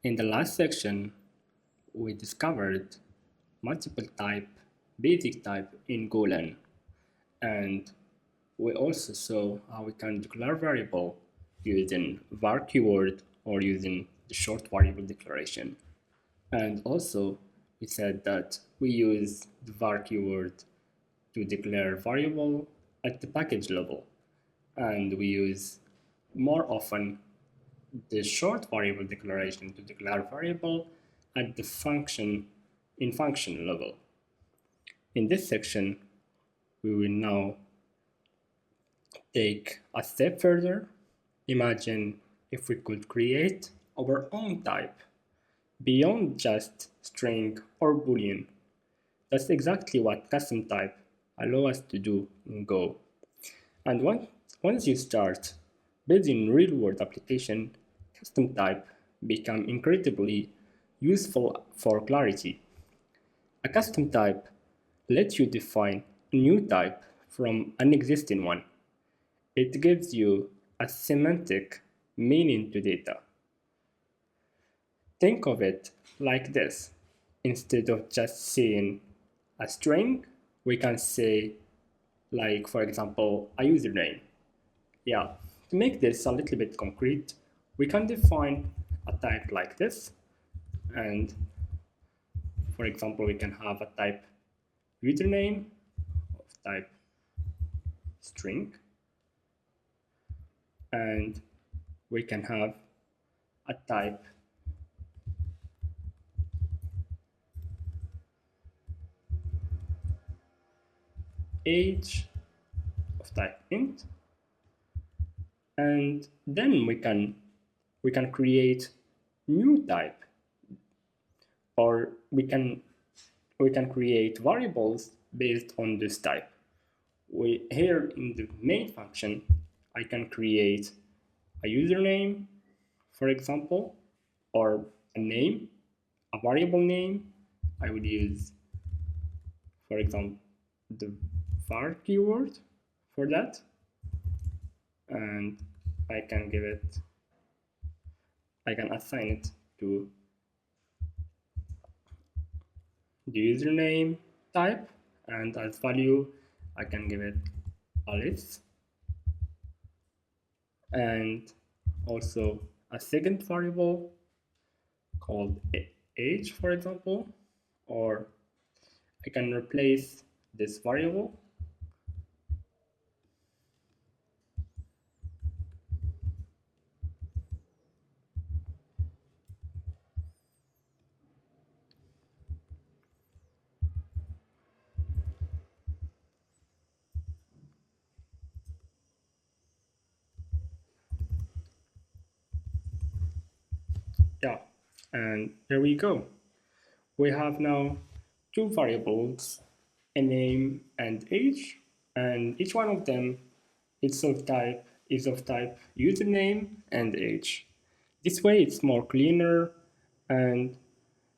In the last section, we discovered multiple basic type in Golang, and we also saw how we can declare variable using var keyword or using the short variable declaration. And also, we said that we use the var keyword to declare variable at the package level, and we use more often the short variable declaration to declare variable at the function level. In this section, we will now take a step further. Imagine if we could create our own type beyond just string or boolean. That's exactly what custom type allow us to do in Go. And once you start building real-world application, custom type become incredibly useful for clarity. A custom type lets you define a new type from an existing one. It gives you a semantic meaning to data. Think of it like this. Instead of just saying a string, we can say, like, for example, a username. Yeah, to make this a little bit concrete, we can define a type like this. And for example, we can have a type username of type string. And we can have a type age of type int, and then we can create new type, or we can create variables based on this type. Here in the main function, I can create a username, for example, or a name, a variable name. I would use, for example, the var keyword for that, and I can assign it to the username type, and as value I can give it a list, and also a second variable called age, for example, or I can replace this variable yeah, and there we go. We have now two variables, a name and age, and each one of them is of type username and age. This way it's more cleaner, and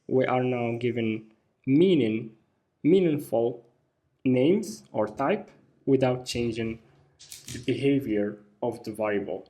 we are now given meaningful names or type without changing the behavior of the variable.